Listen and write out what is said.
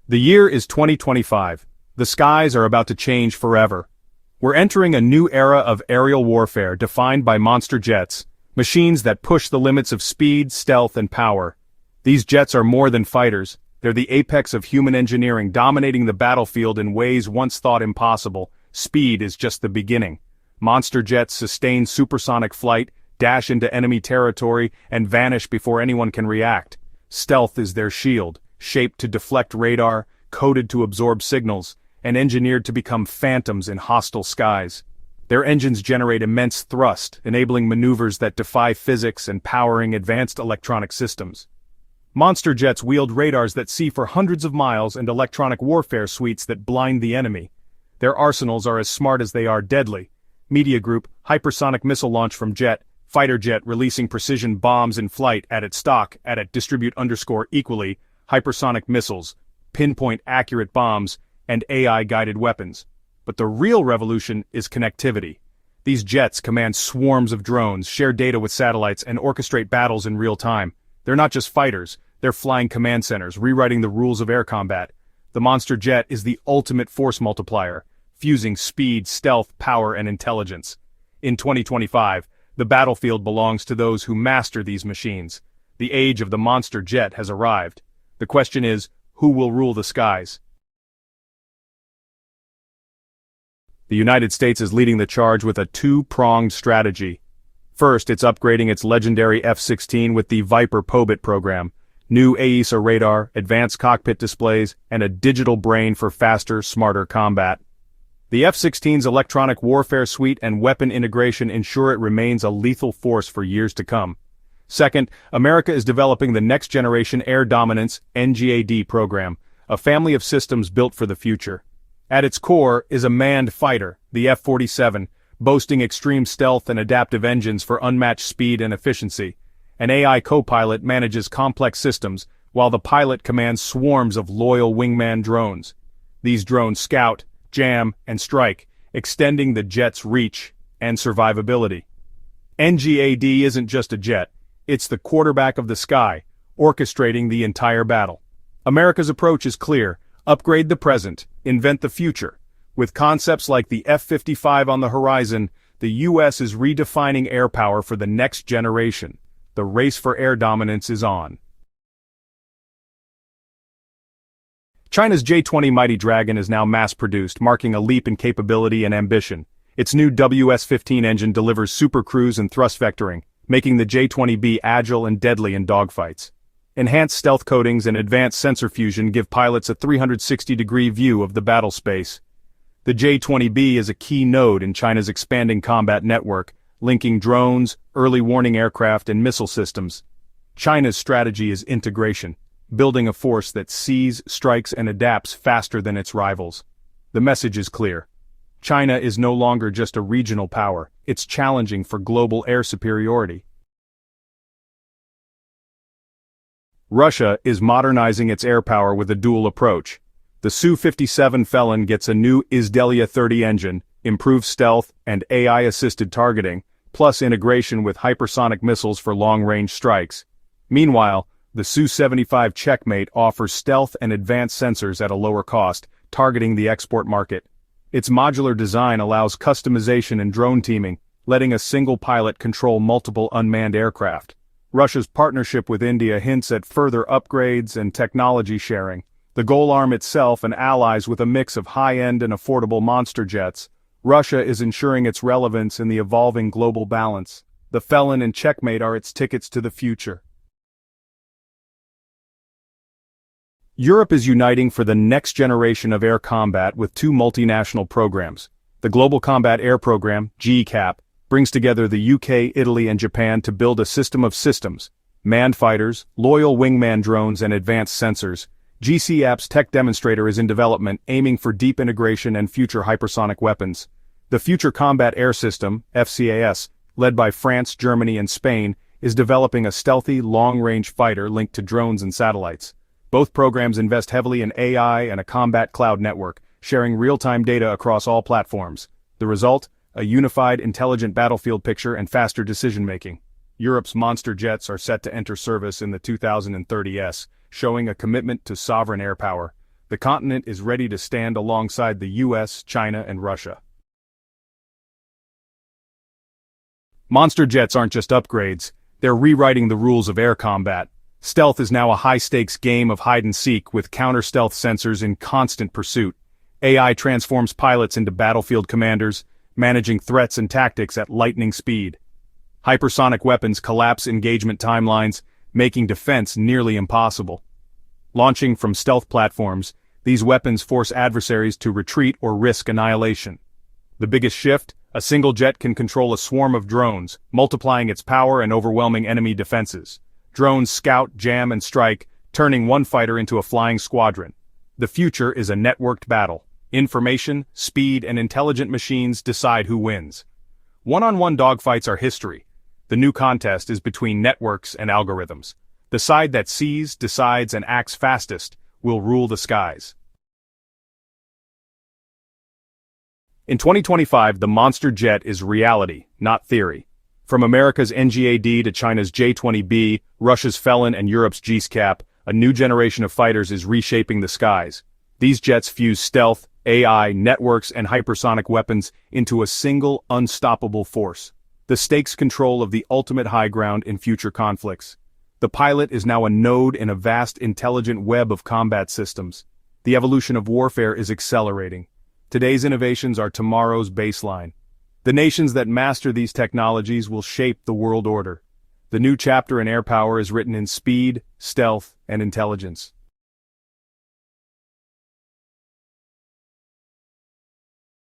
The year is 2025. The skies are about to change forever. We're entering a new era of aerial warfare defined by monster jets, machines that push the limits of speed, stealth, and power. These jets are more than fighters. They're the apex of human engineering, dominating the battlefield in ways once thought impossible. Speed is just the beginning. Monster jets sustain supersonic flight, dash into enemy territory, and vanish before anyone can react. Stealth is their shield, shaped to deflect radar, coded to absorb signals, and engineered to become phantoms in hostile skies. Their engines generate immense thrust, enabling maneuvers that defy physics and powering advanced electronic systems. Monster jets wield radars that see for hundreds of miles and electronic warfare suites that blind the enemy. Their arsenals are as smart as they are deadly. Media Group, hypersonic missile launch from jet, fighter jet releasing precision bombs in flight at its stock, at it distribute_equally, hypersonic missiles, pinpoint accurate bombs, and AI-guided weapons. But the real revolution is connectivity. These jets command swarms of drones, share data with satellites, and orchestrate battles in real time. They're not just fighters, they're flying command centers, rewriting the rules of air combat. The monster jet is the ultimate force multiplier, fusing speed, stealth, power, and intelligence. In 2025, the battlefield belongs to those who master these machines. The age of the monster jet has arrived. The question is, who will rule the skies? The United States is leading the charge with a two-pronged strategy. First, it's upgrading its legendary F-16 with the Viper POBIT program, new AESA radar, advanced cockpit displays, and a digital brain for faster, smarter combat. The F-16's electronic warfare suite and weapon integration ensure it remains a lethal force for years to come. Second, America is developing the Next Generation Air Dominance (NGAD) program, a family of systems built for the future. At its core is a manned fighter, the F-47, boasting extreme stealth and adaptive engines for unmatched speed and efficiency. An AI co-pilot manages complex systems, while the pilot commands swarms of loyal wingman drones. These drones scout, jam, and strike, extending the jet's reach and survivability. NGAD isn't just a jet, it's the quarterback of the sky, orchestrating the entire battle. America's approach is clear: upgrade the present, invent the future. With concepts like the F-55 on the horizon, the U.S. is redefining air power for the next generation. The race for air dominance is on. China's J-20 Mighty Dragon is now mass-produced, marking a leap in capability and ambition. Its new WS-15 engine delivers super cruise and thrust vectoring, making the J-20B agile and deadly in dogfights. Enhanced stealth coatings and advanced sensor fusion give pilots a 360-degree view of the battle space. The J-20B is a key node in China's expanding combat network, linking drones, early warning aircraft, and missile systems. China's strategy is integration, building a force that sees, strikes, and adapts faster than its rivals. The message is clear. China is no longer just a regional power, it's challenging for global air superiority. Russia is modernizing its air power with a dual approach. The Su-57 Felon gets a new Izdelia-30 engine, improved stealth, and AI-assisted targeting, plus integration with hypersonic missiles for long-range strikes. Meanwhile, the Su-75 Checkmate offers stealth and advanced sensors at a lower cost, targeting the export market. Its modular design allows customization and drone teaming, letting a single pilot control multiple unmanned aircraft. Russia's partnership with India hints at further upgrades and technology sharing. The Goal Arm itself and allies with a mix of high-end and affordable monster jets. Russia is ensuring its relevance in the evolving global balance. The Felon and Checkmate are its tickets to the future. Europe is uniting for the next generation of air combat with two multinational programs. The Global Combat Air Program, GCAP, brings together the UK, Italy, and Japan to build a system of systems: manned fighters, loyal wingman drones, and advanced sensors. GCAP's tech demonstrator is in development, aiming for deep integration and future hypersonic weapons. The Future Combat Air System, FCAS, led by France, Germany, and Spain, is developing a stealthy, long-range fighter linked to drones and satellites. Both programs invest heavily in AI and a combat cloud network, sharing real-time data across all platforms. The result? A unified, intelligent battlefield picture and faster decision-making. Europe's monster jets are set to enter service in the 2030s, showing a commitment to sovereign air power. the continent is ready to stand alongside the US, China, and Russia. Monster jets aren't just upgrades, they're rewriting the rules of air combat. Stealth is now a high-stakes game of hide-and-seek with counter-stealth sensors in constant pursuit. AI transforms pilots into battlefield commanders, managing threats and tactics at lightning speed. Hypersonic weapons collapse engagement timelines, making defense nearly impossible. Launching from stealth platforms, these weapons force adversaries to retreat or risk annihilation. The biggest shift? A single jet can control a swarm of drones, multiplying its power and overwhelming enemy defenses. Drones scout, jam, and strike, turning one fighter into a flying squadron. The future is a networked battle. Information, speed, and intelligent machines decide who wins. One-on-one dogfights are history. The new contest is between networks and algorithms. The side that sees, decides, and acts fastest will rule the skies. In 2025, the monster jet is reality, not theory. From America's NGAD to China's J-20B, Russia's Felon and Europe's G-SCAP, a new generation of fighters is reshaping the skies. These jets fuse stealth, AI, networks, and hypersonic weapons into a single, unstoppable force. The stakes control of the ultimate high ground in future conflicts. The pilot is now a node in a vast, intelligent web of combat systems. The evolution of warfare is accelerating. Today's innovations are tomorrow's baseline. The nations that master these technologies will shape the world order. The new chapter in air power is written in speed, stealth, and intelligence.